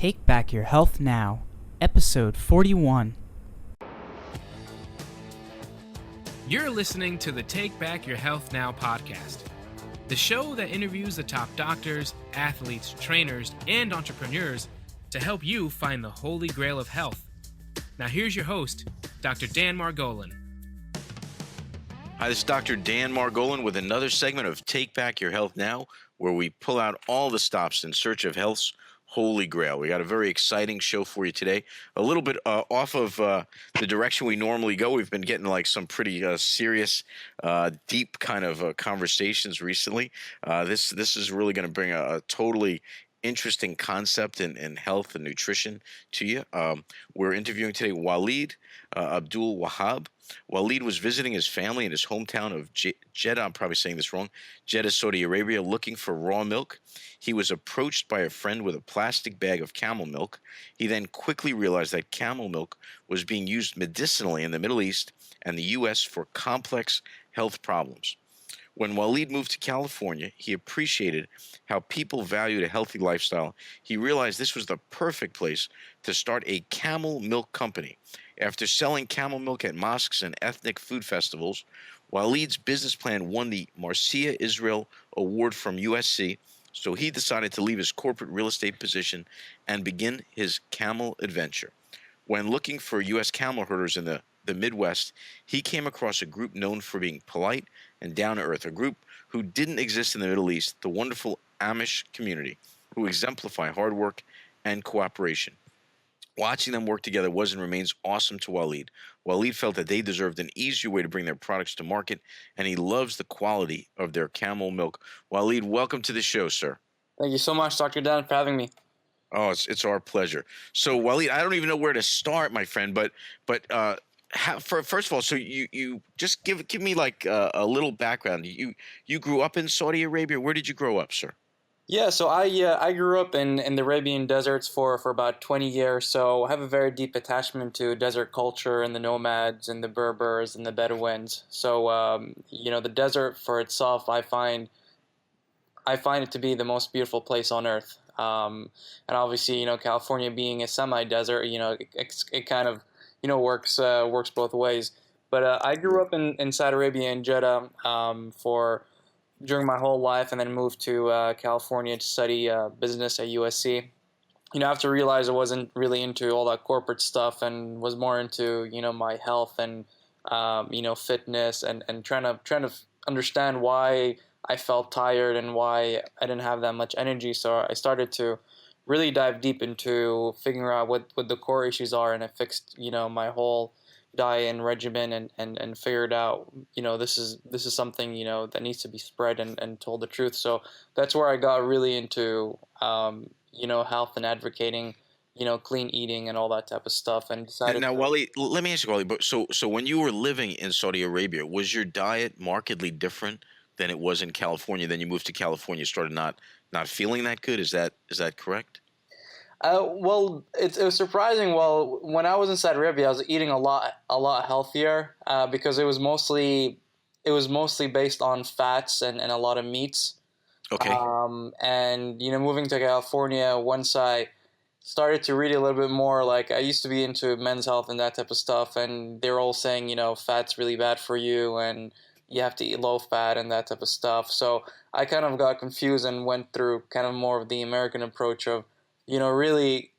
Take Back Your Health Now, Episode 41. You're listening to the Take Back Your Health Now podcast, the show that interviews the top doctors, athletes, trainers, and entrepreneurs to help you find the holy grail of health. Now here's your host, Dr. Dan Margolin. Hi, this is Dr. Dan Margolin with another segment of Take Back Your Health Now, where we pull out all the stops in search of health's holy grail. We got a very exciting show for you today. A little bit off of the direction we normally go. We've been getting like some pretty serious, deep kind of conversations recently. This is really going to bring a totally interesting concept in health and nutrition to you. We're interviewing today Walid Abdul-Wahab. Walid was visiting his family in his hometown of Jeddah, I'm probably saying this wrong, Jeddah, Saudi Arabia, looking for raw milk. He was approached by a friend with a plastic bag of camel milk. He then quickly realized that camel milk was being used medicinally in the Middle East and the U.S. for complex health problems. When Walid moved to California, he appreciated how people valued a healthy lifestyle. He realized this was the perfect place to start a camel milk company. After selling camel milk at mosques and ethnic food festivals, Walid's business plan won the Marcia Israel Award from USC, so he decided to leave his corporate real estate position and begin his camel adventure. When looking for U.S. camel herders in the Midwest, he came across a group known for being polite and down-to-earth, a group who didn't exist in the Middle East, the wonderful Amish community, who exemplify hard work and cooperation. Watching them work together was and remains awesome to Walid. Walid felt that they deserved an easier way to bring their products to market, and he loves the quality of their camel milk. Walid, welcome to the show, sir. Thank you so much, Dr. Dan, for having me. Oh, it's our pleasure. So, Walid, I don't even know where to start, my friend, but first of all, so you just give me like a little background. You grew up in Saudi Arabia. Where did you grow up, sir? Yeah, so I grew up in the Arabian deserts for about 20 years, so I have a very deep attachment to desert culture and the nomads and the Berbers and the Bedouins. So the desert for itself, I find it to be the most beautiful place on earth. And obviously, California being a semi-desert, it kind of works both ways. But I grew up in Saudi Arabia in Jeddah during my whole life, and then moved to California to study business at USC. I have to realize I wasn't really into all that corporate stuff and was more into my health and fitness and trying to understand why I felt tired and why I didn't have that much energy. So I started to really dive deep into figuring out what the core issues are, and I fixed my whole diet and regimen and figured out this is something that needs to be spread and told the truth. So that's where I got really into health and advocating clean eating and all that type of stuff, and decided. Now, Wally, let me ask you, Wally. But so when you were living in Saudi Arabia, was your diet markedly different than it was in California? Then you moved to California, you started not feeling that good. Is that correct? Well, it was surprising. Well, when I was in Saudi Arabia, I was eating a lot healthier because it was mostly based on fats and a lot of meats. Okay. And moving to California, once I started to read a little bit more, like I used to be into men's health and that type of stuff, and they were all saying fat's really bad for you and you have to eat low fat and that type of stuff. So I kind of got confused and went through kind of more of the American approach of really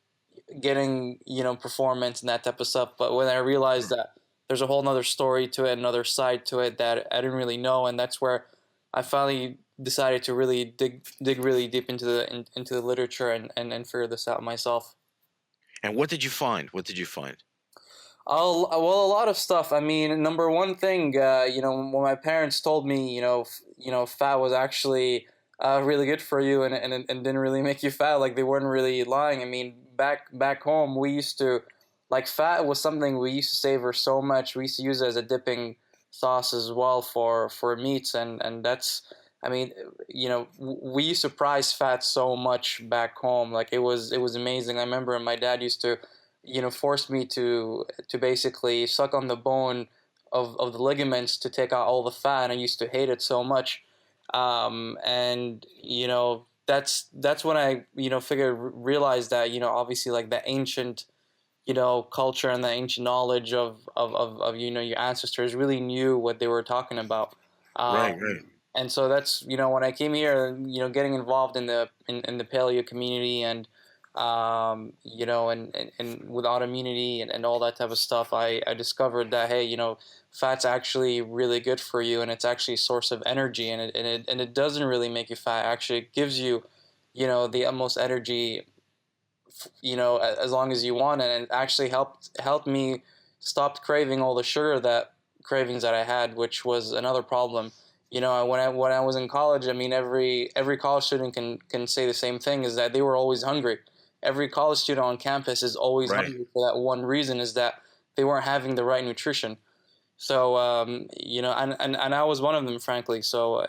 getting, performance and that type of stuff. But when I realized that there's a whole nother story to it, another side to it that I didn't really know, and that's where I finally decided to really dig really deep into the literature and figure this out myself. And what did you find? Well, a lot of stuff. I mean, number one thing, when my parents told me, fat was actually really good for you and didn't really make you fat, like they weren't really lying. I mean, back home, we used to, like, fat was something we used to savor so much. We used to use it as a dipping sauce as well for meats, and that's, I mean, we used to prize fat so much back home. Like it was amazing. I remember my dad used to, force me to basically suck on the bone of the ligaments to take out all the fat, and I used to hate it so much. And that's when I realized that obviously like the ancient culture and the ancient knowledge of your ancestors really knew what they were talking about. Right, right. And so that's when I came here, getting involved in the paleo community and and with autoimmunity and all that type of stuff, I discovered that hey, fat's actually really good for you, and it's actually a source of energy, and it doesn't really make you fat. Actually, it gives you, the utmost energy, as long as you want, and it actually helped me stop craving all the sugar that cravings that I had, which was another problem. When I was in college, I mean, every college student can say the same thing, is that they were always hungry. Every college student on campus is always Right. hungry for that one reason, is that they weren't having the right nutrition. So and I was one of them, frankly. So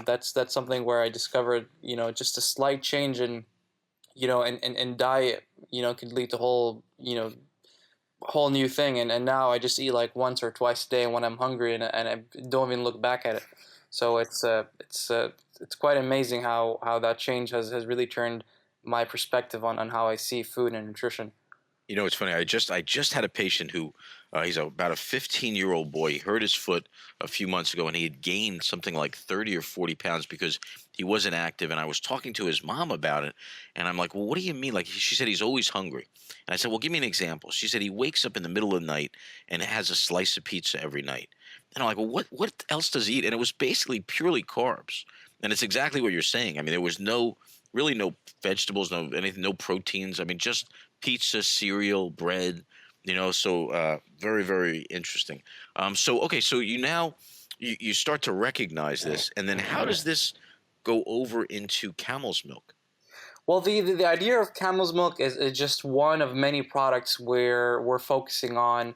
that's something where I discovered just a slight change in and diet could lead to whole new thing, and now I just eat like once or twice a day when I'm hungry, and I don't even look back at it. So it's quite amazing how that change has really turned my perspective on how I see food and nutrition. It's funny. I just had a patient who he's about a 15-year-old boy. He hurt his foot a few months ago, and he had gained something like 30 or 40 pounds because he wasn't active. And I was talking to his mom about it, and I'm like, "Well, what do you mean?" Like she said, he's always hungry. And I said, "Well, give me an example." She said he wakes up in the middle of the night and has a slice of pizza every night. And I'm like, "Well, what else does he eat?" And it was basically purely carbs. And it's exactly what you're saying. I mean, there was really no vegetables, no anything, no proteins. I mean, just pizza, cereal, bread. So very, very interesting. So okay, so you start to recognize this, and then how does this go over into camel's milk? Well, the idea of camel's milk is just one of many products where we're focusing on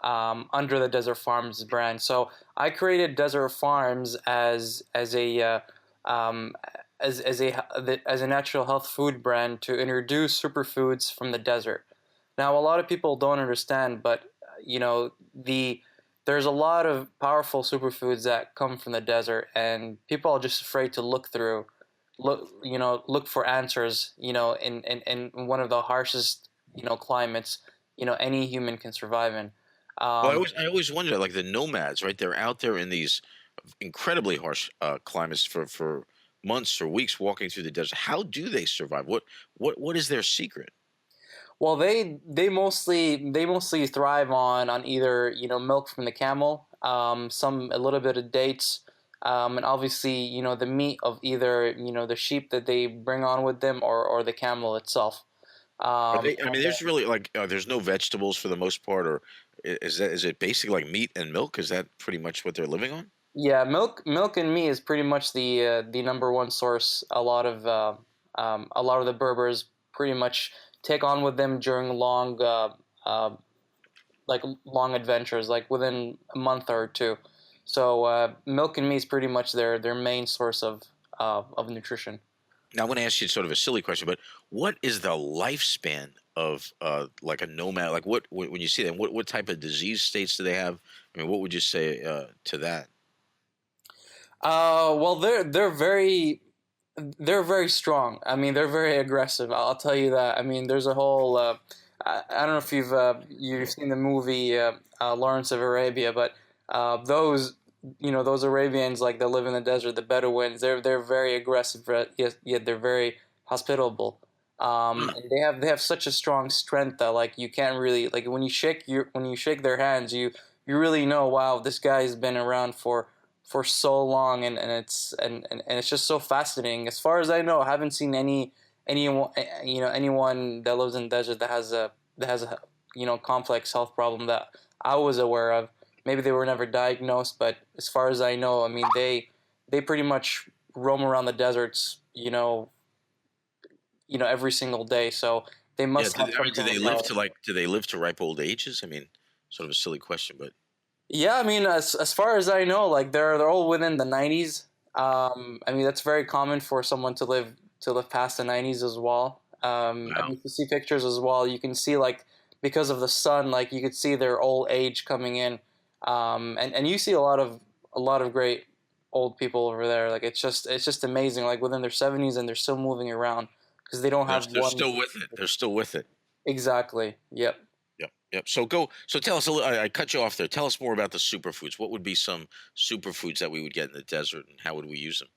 under the Desert Farms brand. So I created Desert Farms as a um, as a natural health food brand to introduce superfoods from the desert. Now, a lot of people don't understand, but there's a lot of powerful superfoods that come from the desert, and people are just afraid to look for answers, in one of the harshest, climates, any human can survive in. Well, I Um, always I always wonder, like the nomads, right? They're out there in these incredibly harsh climates for months or weeks, walking through the desert. How do they survive? What is their secret? well, they mostly thrive on either milk from the camel, some a little bit of dates, and obviously the meat of either the sheep that they bring on with them, or the camel itself. Are they? I And mean, there's really like there's no vegetables for the most part, or is it basically like meat and milk? Is that pretty much what they're living on? yeah, milk and meat is pretty much the number one source. A lot of the Berbers pretty much take on with them during uh, long adventures, like within a month or two. So milk and meat is pretty much their main source of nutrition. Now, I want to ask you sort of a silly question, but what is the lifespan of like a nomad? Like when you see them, what type of disease states do they have? I mean, what would you say to that? Well, they're very strong. I mean, they're very aggressive. I'll tell you that. I mean, there's a whole. I don't know if you've seen the movie Lawrence of Arabia, but those Arabians, like, that live in the desert, the Bedouins. They're very aggressive, yet they're very hospitable. Huh. And they have such a strong strength that, like, you can't really, like, when you shake their hands, you really know, wow, this guy's been around for so long, and it's just so fascinating. As far as I know, I haven't seen anyone that lives in the desert that has a complex health problem that I was aware of. Maybe they were never diagnosed, but as far as I know, I mean, they pretty much roam around the deserts, every single day. So they Yeah. must have I mean, some sort of health. do they live to ripe old ages? I mean, sort of a silly question, but Yeah, I mean, as far as I know, like, they're all within the 90s. I mean, that's very common for someone to live past the 90s as well. I wow. mean, if you see pictures as well, you can see, like, because of the sun, like, you could see their old age coming in. And you see a lot of great old people over there. Like it's just amazing. Like within their 70s and they're still moving around because they don't have They're one. still with it. They're still with it. Exactly. Yep. Yep. Yep. So tell us a little. I cut you off there. Tell us more about the superfoods. What would be some superfoods that we would get in the desert, and how would we use them?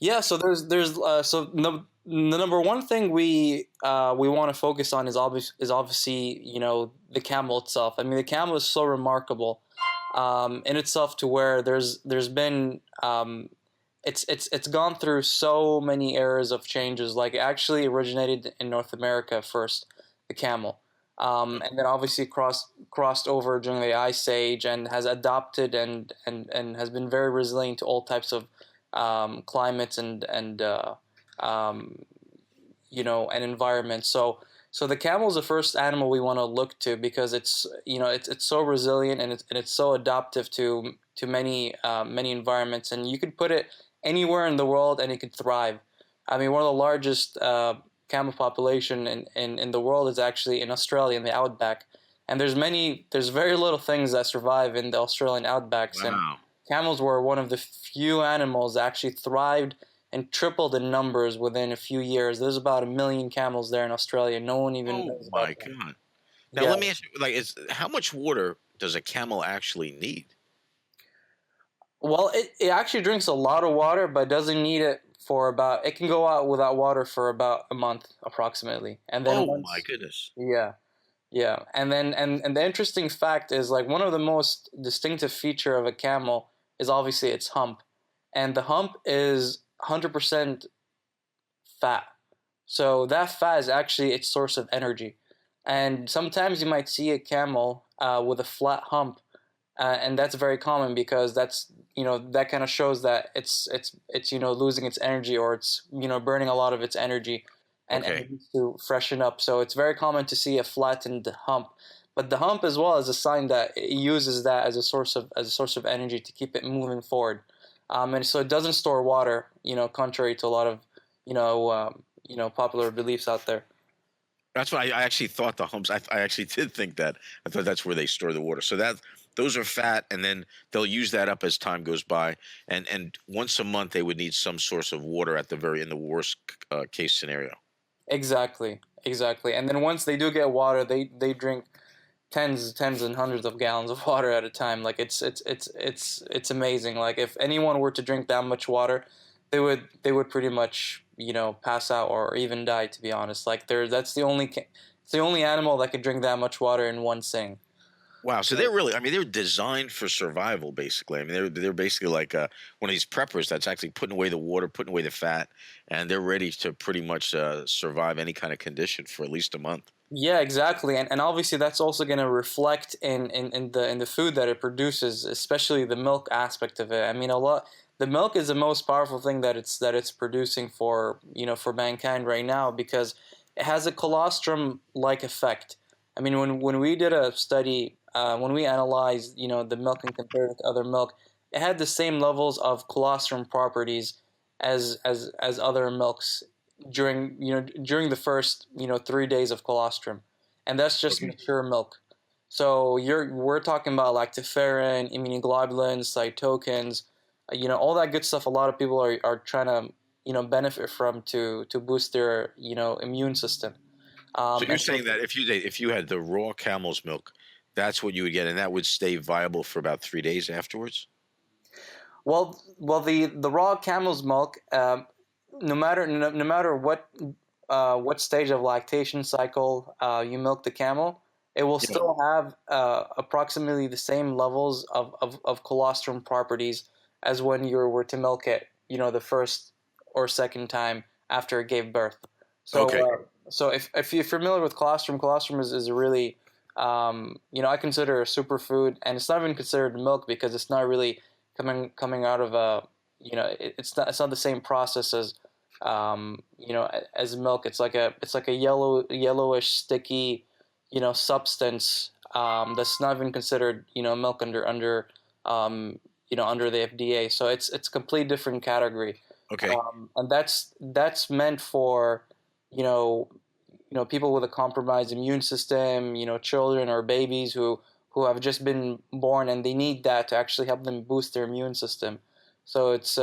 Yeah, so the number one thing we want to focus on is obviously the camel itself. I mean, the camel is so remarkable in itself to where there's been it's gone through so many eras of changes. Like it actually originated in North America first, the camel, and then obviously crossed over during the Ice Age and has adopted and has been very resilient to all types of climates and environment. So the camel is the first animal we want to look to because it's so resilient and it's so adaptive to many environments, and you could put it anywhere in the world and it could thrive. I mean, one of the largest camel population in the world is actually in Australia in the outback, and there's very little things that survive in the Australian outbacks. Wow. And camels were one of the few animals that actually thrived and tripled in numbers within a few years. There's about 1 million camels there in Australia. No one even knows Oh my about them. God. Now Yeah. let me ask you, how much water does a camel actually need? Well, it actually drinks a lot of water, but doesn't need it for about. It can go out without water for about a month, approximately, and then Oh once. my goodness. Yeah, yeah, and then and the interesting fact is like one of the most distinctive feature of a camel is obviously its hump, and the hump is 100% fat. So that fat is actually its source of energy, and sometimes you might see a camel with a flat hump, and that's very common because that kind of shows that it's losing its energy, or it's burning a lot of its energy, and Okay. it needs to freshen up. So it's very common to see a flattened hump, but the hump as well is a sign that it uses that as a source of energy to keep it moving forward, and so it doesn't store water, contrary to a lot of popular beliefs out there. That's what I actually thought the humps. I actually did think that. I thought that's where they store the water. So those are fat, and then they'll use that up as time goes by. And once a month they would need some source of water in the worst case scenario. Exactly. And then once they do get water, they drink tens and hundreds of gallons of water at a time. Like it's amazing. Like if anyone were to drink that much water, they would pretty much pass out or even die. To be honest, like it's the only animal that could drink that much water in one sitting. Wow. So they're designed for survival, basically. I mean, they're basically like one of these preppers that's actually putting away the water, putting away the fat, and they're ready to pretty much survive any kind of condition for at least a month. Yeah, exactly, and obviously that's also going to reflect in the food that it produces, especially the milk aspect of it. I mean, the milk is the most powerful thing that it's producing for mankind right now because it has a colostrum like effect. I mean, when we did a study, when we analyzed the milk and compared it to other milk, it had the same levels of colostrum properties as other milks during the first 3 days of colostrum, and that's just Okay. mature milk. So we're talking about lactoferrin, immunoglobulins, cytokines, all that good stuff. A lot of people are trying to benefit from to boost their immune system. So you're And so saying that if you had the raw camel's milk, that's what you would get, and that would stay viable for about 3 days afterwards. well the raw camel's milk, no matter what stage of lactation cycle you milk the camel, it will Yeah. still have approximately the same levels of colostrum properties as when you were to milk it, the first or second time after it gave birth. So, Okay. so if you're familiar with colostrum, colostrum is a really, I consider a superfood, and it's not even considered milk because it's not really coming out of it's not the same process as milk. It's like a yellowish sticky substance that's not even considered milk under the FDA. So it's a complete different category, Okay. and that's meant for you know people with a compromised immune system, children or babies who have just been born, and they need that to actually help them boost their immune system. So it's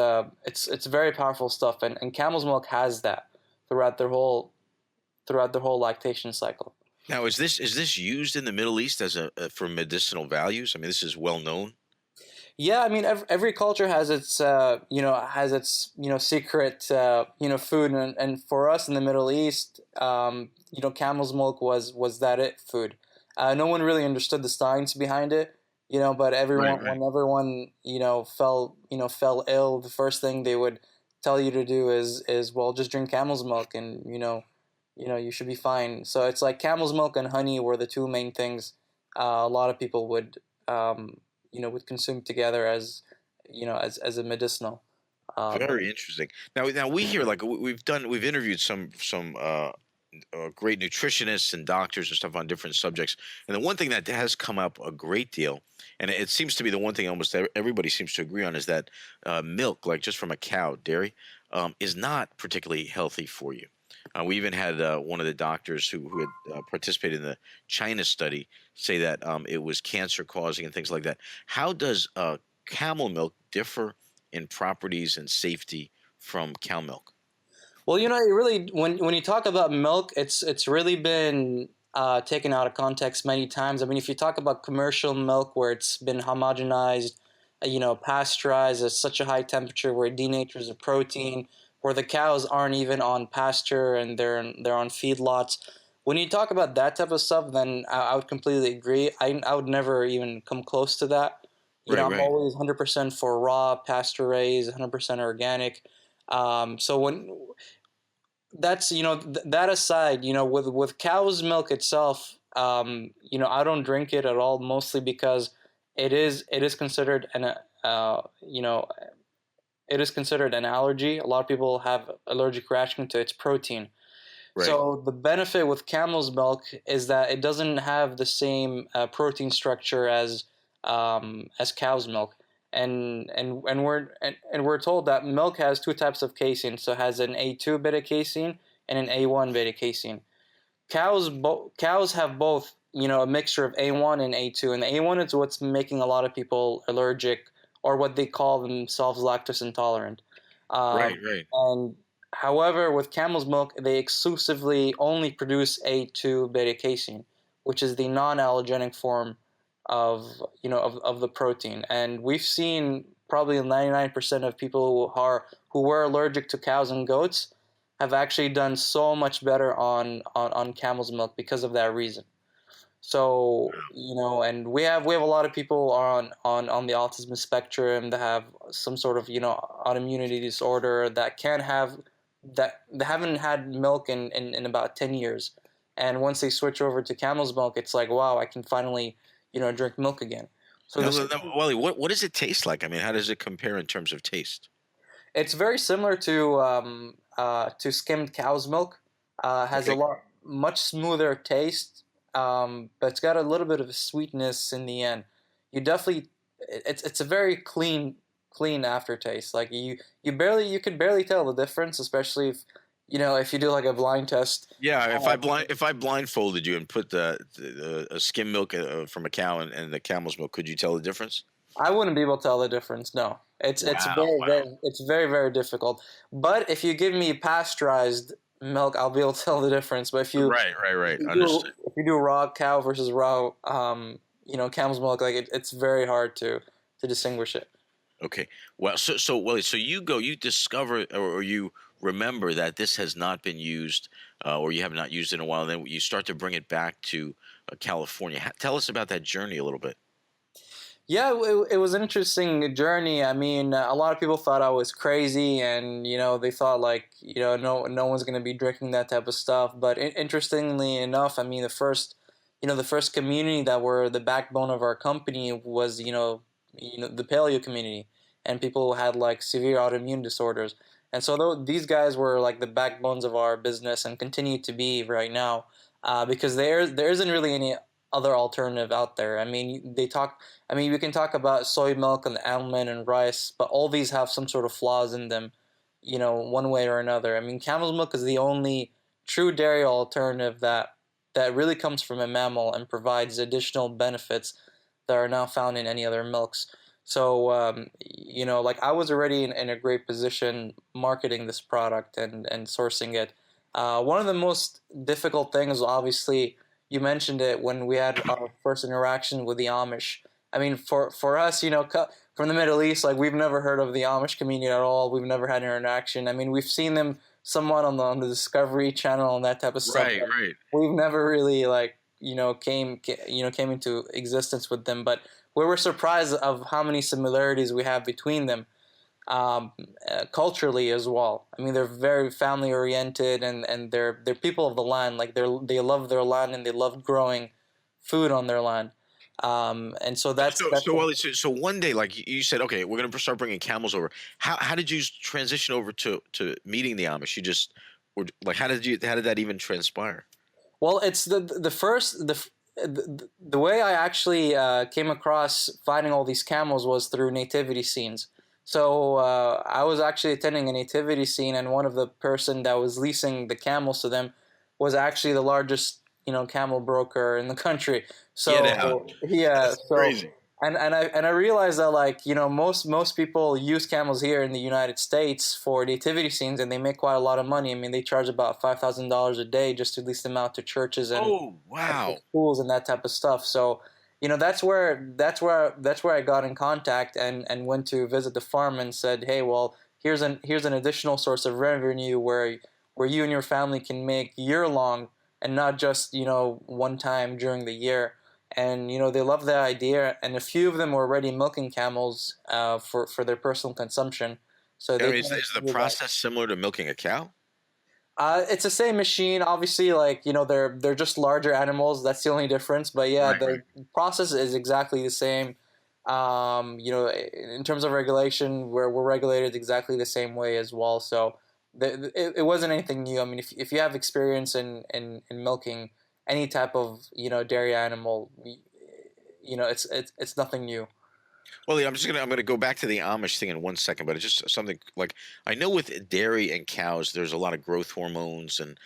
very powerful stuff, and camel's milk has that throughout their whole lactation cycle. Now, is this used in the Middle East as for medicinal values? I mean, this is well known. Yeah, I mean every culture has its secret food, and for us in the Middle East, camel's milk was that it food. No one really understood the science behind it, but Right, everyone right. when everyone fell ill, the first thing they would tell you to do is well, just drink camel's milk, and you should be fine. So it's like camel's milk and honey were the two main things a lot of people would consume together as a medicinal. Very interesting. Now we hear like we've interviewed some great nutritionists and doctors and stuff on different subjects, and the one thing that has come up a great deal, and it seems to be the one thing almost everybody seems to agree on, is that milk, like just from a cow, dairy, is not particularly healthy for you. We even had one of the doctors who had participated in the China study say that it was cancer causing and things like that. How does camel milk differ in properties and safety from cow milk? Well, it really when you talk about milk, it's really been taken out of context many times. I mean, if you talk about commercial milk where it's been homogenized, pasteurized at such a high temperature where it denatures the protein, where the cows aren't even on pasture and they're on feedlots. When you talk about that type of stuff, then I would completely agree. I would never even come close to that. Right, I'm right, always 100% for raw, pasture raised, 100% organic. So when that's that aside, with cow's milk itself, I don't drink it at all, mostly because it is considered you know it is considered an allergy. A lot of people have allergic reaction to its protein. right. So the benefit with camel's milk is that it doesn't have the same protein structure as cow's milk, and we're told that milk has two types of casein. So it has an A2 beta casein and an A1 beta casein. Cows have both, a mixture of A1 and A2, and the A1 is what's making a lot of people allergic, or what they call themselves lactose intolerant. Right, right. And however, with camel's milk, they exclusively only produce A2 beta casein, which is the non-allergenic form of the protein. And we've seen probably 99% of people who were allergic to cows and goats have actually done so much better on camel's milk because of that reason. So, and we have a lot of people on the autism spectrum that have some sort of, autoimmunity disorder that they haven't had milk in about 10 years. And once they switch over to camel's milk, it's like, wow, I can finally, drink milk again. So Now, this Wally, what does it taste like? I mean, how does it compare in terms of taste? It's very similar to skimmed cow's milk. Has a Okay. lot much smoother taste, but it's got a little bit of a sweetness in the end. You definitely, it's a very clean aftertaste. Like you could barely tell the difference, especially if you do like a blind test. Yeah, Uh, if I blindfolded you and put a skim milk from a cow and the camel's milk, could you tell the difference? I wouldn't be able to tell the difference. No, it's Wow, very wow. very it's very very difficult. But if you give me pasteurized milk, I'll be able to tell the difference. But Right, right, right. Understood. if you do raw cow versus raw camel's milk, like it's very hard to distinguish it. Okay. Well, so Wally, so you discover or you remember that this has not been used, or you have not used it in a while, and then you start to bring it back to California. Tell us about that journey a little bit. Yeah, it was an interesting journey. I mean, a lot of people thought I was crazy, and they thought like no one's gonna be drinking that type of stuff. But interestingly enough, I mean, the first community that were the backbone of our company was the paleo community, and people who had like severe autoimmune disorders. And so these guys were like the backbones of our business and continue to be right now, because there isn't really any other alternative out there. I mean, we can talk about soy milk and almond and rice, but all these have some sort of flaws in them, one way or another. I mean, camel's milk is the only true dairy alternative that really comes from a mammal and provides additional benefits that are not found in any other milks. So, like I was already in a great position marketing this product and sourcing it. One of the most difficult things, obviously, you mentioned it when we had our first interaction with the Amish. I mean, for us, from the Middle East, like we've never heard of the Amish community at all. We've never had an interaction. I mean, we've seen them somewhat on the Discovery Channel and that type of stuff. Right, right. We've never really like came into existence with them, but we were surprised of how many similarities we have between them, culturally as well. I mean, they're very family oriented, and they're people of the land. Like they love their land and they love growing food on their land. And so So one day, like you said, okay, we're gonna start bringing camels over. How did you transition over to meeting the Amish? You just were like, how did that even transpire? Well, it's the way I actually came across finding all these camels was through nativity scenes. So I was actually attending a nativity scene, and one of the person that was leasing the camels to them was actually the largest, camel broker in the country. So Get out. yeah, That's crazy. and I realized that, like, most people use camels here in the United States for nativity scenes, and they make quite a lot of money. I mean, they charge about $5,000 a day just to lease them out to churches and Oh, wow. schools and that type of stuff. So that's where I got in contact and went to visit the farm and said, hey, well, here's an additional source of revenue where you and your family can make year long and not just one time during the year. And they love the idea, and a few of them were already milking camels for their personal consumption. So I they mean, is the process similar to milking a cow? it's the same machine, obviously. Like they're just larger animals. That's the only difference. But yeah, Right, right. the process is exactly the same. In terms of regulation, we're regulated exactly the same way as well. So it wasn't anything new. I mean, if you have experience in milking any type of dairy animal, it's nothing new. Well, yeah, I'm gonna go back to the Amish thing in one second, but it's just something like I know with dairy and cows, there's a lot of growth hormones and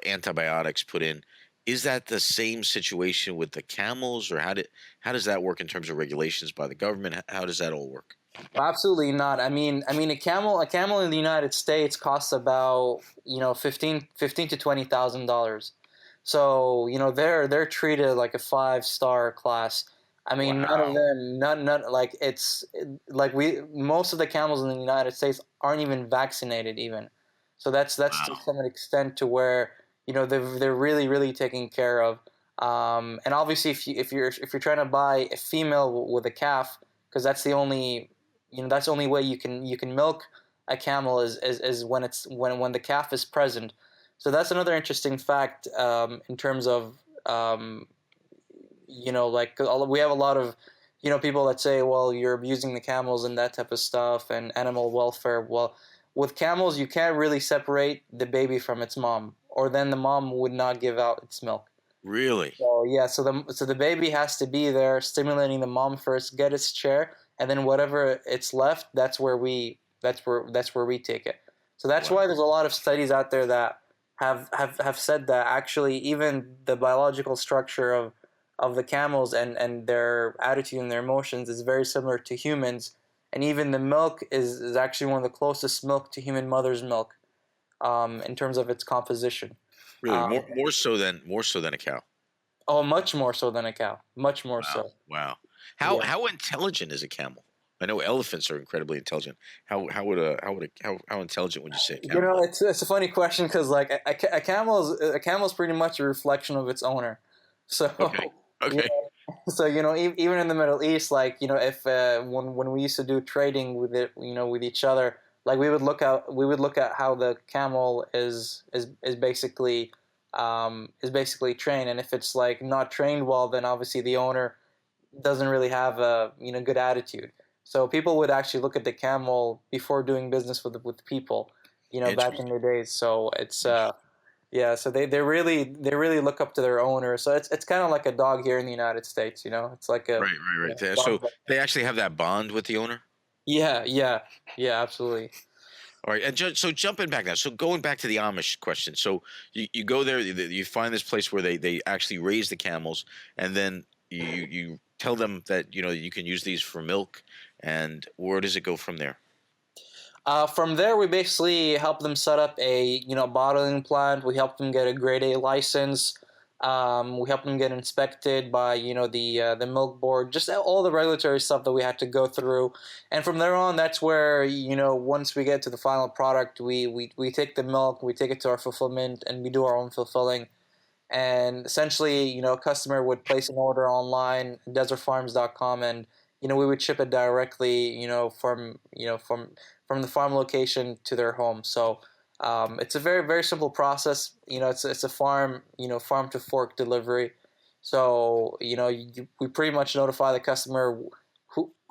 antibiotics put in. Is that the same situation with the camels, or how does that work in terms of regulations by the government? How does that all work? Absolutely not. I mean, a camel in the United States costs about 15 to $20,000. So they're treated like a 5-star class. I mean, none of Wow. them, none like like we most of the camels in the United States aren't even vaccinated even. So that's to Wow. some extent to where they're really really taken care of. And obviously, if you're trying to buy a female with a calf, because that's the only way you can milk a camel is when the calf is present. So that's another interesting fact, in terms of like we have a lot of people that say, well, you're abusing the camels and that type of stuff and animal welfare. Well, with camels you can't really separate the baby from its mom, or then the mom would not give out its milk. Really? So yeah, so the baby has to be there stimulating the mom first, get its chair, and then whatever it's left, that's where we take it. So that's Wow. why there's a lot of studies out there that have said that actually even the biological structure of the camels and their attitude and their emotions is very similar to humans, and even the milk is actually one of the closest milk to human mother's milk, in terms of its composition. Really? Um, More so than a cow. oh, much more so than a cow. Much more Wow. so. Wow. Yeah. How intelligent is a camel? I know elephants are incredibly intelligent. How intelligent would you say a camel is? It's a funny question because like a camel is pretty much a reflection of its owner. So Okay. you Okay. so even in the Middle East, like if when we used to do trading with each other, like we would look at how the camel is basically trained, and if it's like not trained well, then obviously the owner doesn't really have a good attitude. So people would actually look at the camel before doing business with people, back in Interesting. the days. So it's Interesting. yeah, so they really look up to their owner. So it's kind of like a dog here in the United States. It's like a Right. Right. Right. So dog. they actually have that bond with the owner. Yeah, yeah, yeah, absolutely. All right, and so jumping back now, so going back to the Amish question, so you go there, you find this place where they actually raise the camels, and then you tell them that you can use these for milk, and where does it go from there? From there, we basically help them set up a bottling plant. We help them get a Grade A license. We help them get inspected by the milk board, just all the regulatory stuff that we had to go through. And from there on, that's where once we get to the final product, we take the milk, we take it to our fulfillment, and we do our own fulfilling. And essentially, a customer would place an order online, desertfarms.com, and we would ship it directly, from the farm location to their home. So it's a very, very simple process. It's a farm to fork delivery. So we pretty much notify the customer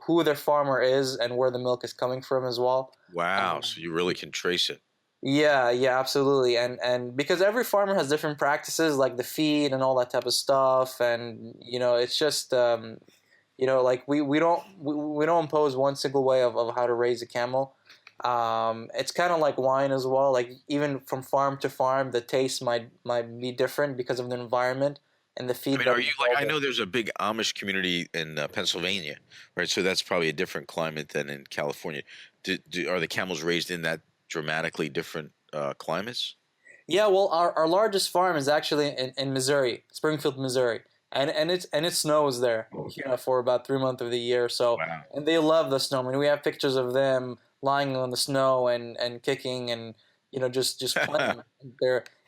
who their farmer is and where the milk is coming from as well. Wow, so you really can trace it. Yeah, absolutely. And because every farmer has different practices, like the feed and all that type of stuff, and it's just like we don't impose one single way of how to raise a camel. It's kind of like wine as well. Like even from farm to farm, the taste might be different because of the environment and the feed. I mean, are you like? I know there's a big Amish community in Pennsylvania, right? So that's probably a different climate than in California. Are the camels raised in that dramatically different climates? Yeah, well, our largest farm is actually in Missouri, Springfield, Missouri, and it snows there, for about 3 months of the year. So, Wow. And they love the snow. I mean, we have pictures of them lying on the snow and kicking and just playing.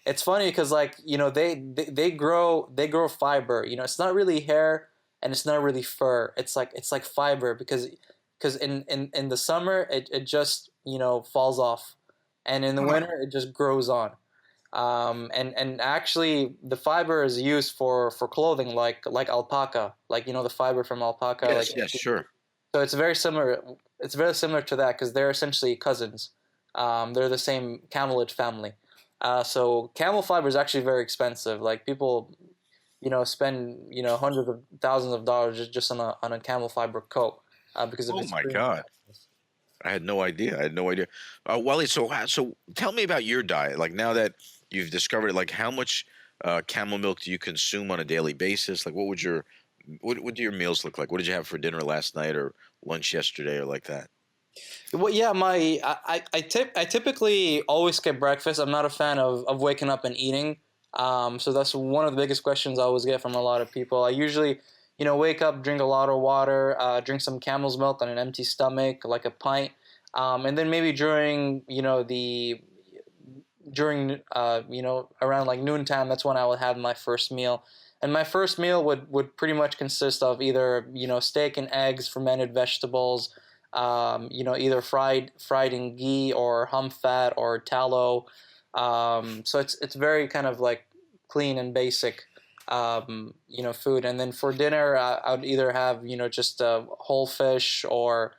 It's funny because they grow fiber. It's not really hair and it's not really fur. It's like fiber because in the summer it just falls off, and in the winter it just grows on. And actually the fiber is used for clothing like alpaca, the fiber from alpaca. Yes, sure. So it's very similar. It's very similar to that because they're essentially cousins. They're the same camelid family. So camel fiber is actually very expensive. Like people, spend hundreds of thousands of dollars just on a camel fiber coat because of its. Oh my God. I had no idea. Walid, so tell me about your diet. Like now that you've discovered it, like how much camel milk do you consume on a daily basis? Like what do your meals look like? What did you have for dinner last night or lunch yesterday or like that? Well, yeah, I typically always skip breakfast. I'm not a fan of waking up and eating. So that's one of the biggest questions I always get from a lot of people. I usually wake up, drink a lot of water, drink some camel's milk on an empty stomach, like a pint, and then maybe during around like noontime, that's when I would have my first meal. And my first meal would pretty much consist of either steak and eggs, fermented vegetables, either fried in ghee or hum fat or tallow. So it's very kind of like clean and basic. Food. And then for dinner, I would either have, just whole fish or,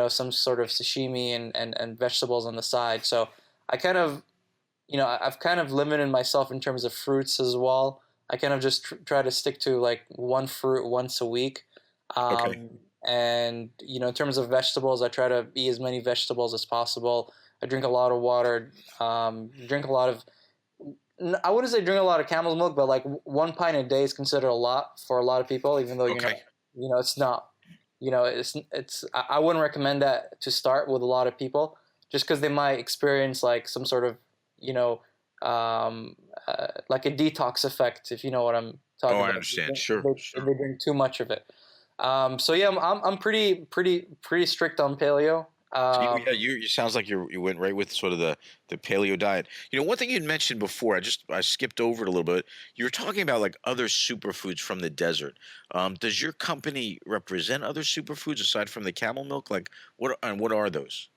some sort of sashimi and vegetables on the side. So I kind of, I've kind of limited myself in terms of fruits as well. I kind of just try to stick to like one fruit once a week. Okay. And, in terms of vegetables, I try to eat as many vegetables as possible. I drink a lot of water, drink a lot of, I wouldn't say drink a lot of camel's milk, but like 1 pint a day is considered a lot for a lot of people, even though, Okay. It's not, I wouldn't recommend that to start with a lot of people just because they might experience like some sort of, like a detox effect, if you know what I'm talking about. I understand. Sure. If they drink too much of it. So yeah, I'm pretty strict on paleo. So you sounds like you went right with sort of the paleo diet. One thing you'd mentioned before, I skipped over it a little bit. You were talking about like other superfoods from the desert. Does your company represent other superfoods aside from the camel milk? Like what are those?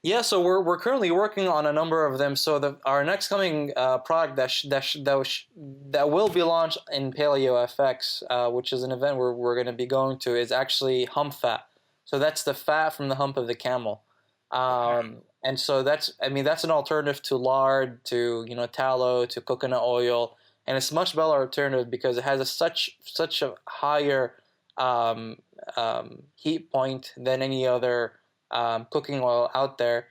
Yeah, so we're currently working on a number of them. So our next coming product that will be launched in Paleo FX, which is an event we're going to be going to, is actually hump fat. So that's the fat from the hump of the camel, and so that's an alternative to lard, to tallow, to coconut oil, and it's a much better alternative because it has such a higher heat point than any other cooking oil out there,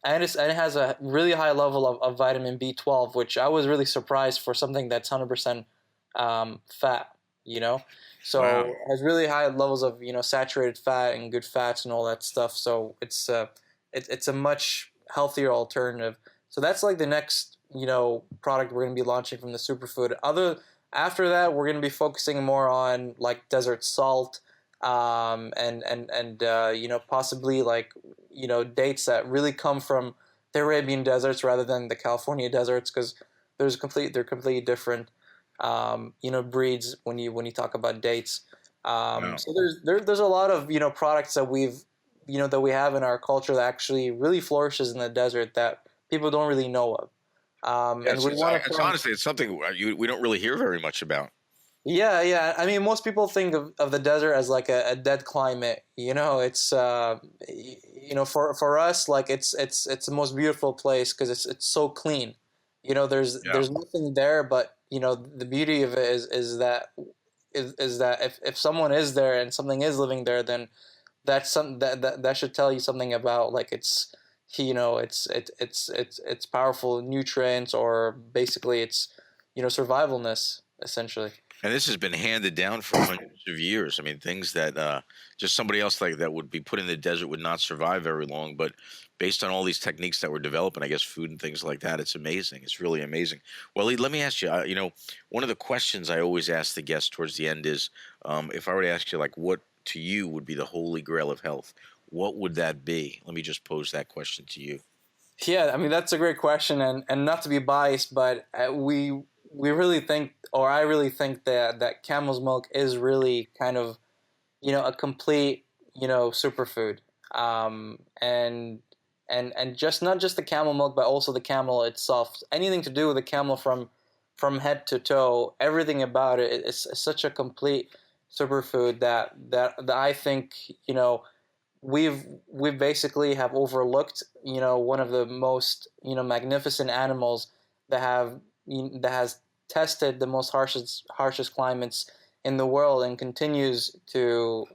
and it has a really high level of vitamin B12, which I was really surprised for something that's 100% fat. So Wow. it has really high levels of saturated fat and good fats and all that stuff. So it's a much healthier alternative. So that's like the next product we're going to be launching from the superfood. After that, we're going to be focusing more on like desert salt, and possibly like dates that really come from the Arabian deserts rather than the California deserts, because they're completely different breeds when you talk about dates. Wow. So there's a lot of products that that we have in our culture that actually really flourishes in the desert that people don't really know of. And Yes, we want to it's honestly it's something we don't really hear very much about. Yeah. I mean, most people think of the desert as like a dead climate. It's for us, like it's the most beautiful place because it's so clean. Yeah. There's nothing there, but the beauty of it is that if someone is there and something is living there, then that should tell you something about like it's powerful nutrients, or basically it's survivalness essentially. And this has been handed down for hundreds of years. I mean, things that just somebody else like that would be put in the desert would not survive very long. But based on all these techniques that we're developing, I guess food and things like that, it's amazing. It's really amazing. Well, Lee, let me ask you. One of the questions I always ask the guests towards the end is, if I were to ask you, like, what to you would be the holy grail of health, what would that be? Let me just pose that question to you. Yeah, I mean that's a great question, and not to be biased, but we really think, or I really think that camel's milk is really kind of a complete superfood, and just not just the camel milk, but also the camel itself. Anything to do with the camel from head to toe, everything about it is such a complete superfood that I think we've basically have overlooked one of the most magnificent animals that has tested the most harshest climates in the world and continues to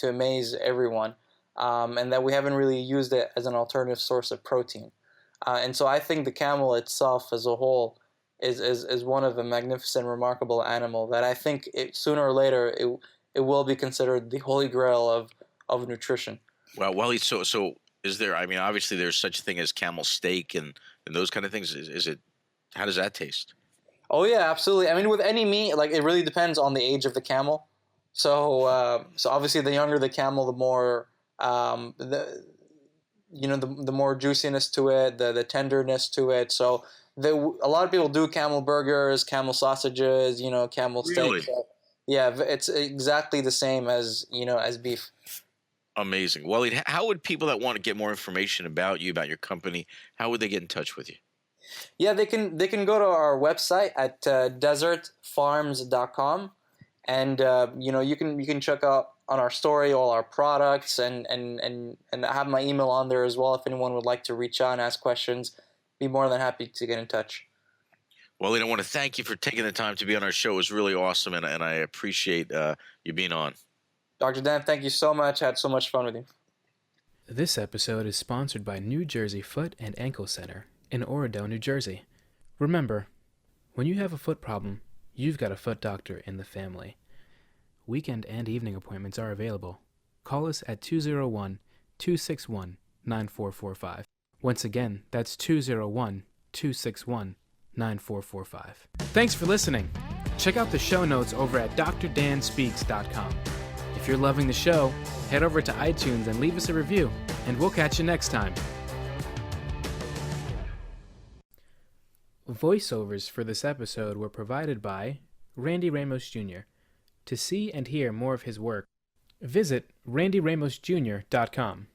amaze everyone, and that we haven't really used it as an alternative source of protein, and so I think the camel itself as a whole is one of a magnificent, remarkable animal that I think sooner or later it will be considered the holy grail of nutrition. Well, Wally, so is there? I mean, obviously, there's such a thing as camel steak and those kind of things. Is it? How does that taste? Oh yeah, absolutely. I mean, with any meat, like it really depends on the age of the camel. So obviously, the younger the camel, the more the more juiciness to it, the tenderness to it. So a lot of people do camel burgers, camel sausages, camel steak. Really? So, yeah, it's exactly the same as as beef. Amazing. Wally, how would people that want to get more information about you, about your company, how would they get in touch with you? Yeah, they can go to our website at desertfarms.com, and you can check out on our story all our products, and I have my email on there as well if anyone would like to reach out and ask questions. Be more than happy to get in touch. Wally, I want to thank you for taking the time to be on our show. It was really awesome, and I appreciate you being on. Dr. Dan, thank you so much. I had so much fun with you. This episode is sponsored by New Jersey Foot and Ankle Center in Oredo, New Jersey. Remember, when you have a foot problem, you've got a foot doctor in the family. Weekend and evening appointments are available. Call us at 201-261-9445. Once again, that's 201-261-9445. Thanks for listening. Check out the show notes over at drdanspeaks.com. If you're loving the show, head over to iTunes and leave us a review, and we'll catch you next time. Voiceovers for this episode were provided by Randy Ramos Jr. To see and hear more of his work, visit randyramosjr.com.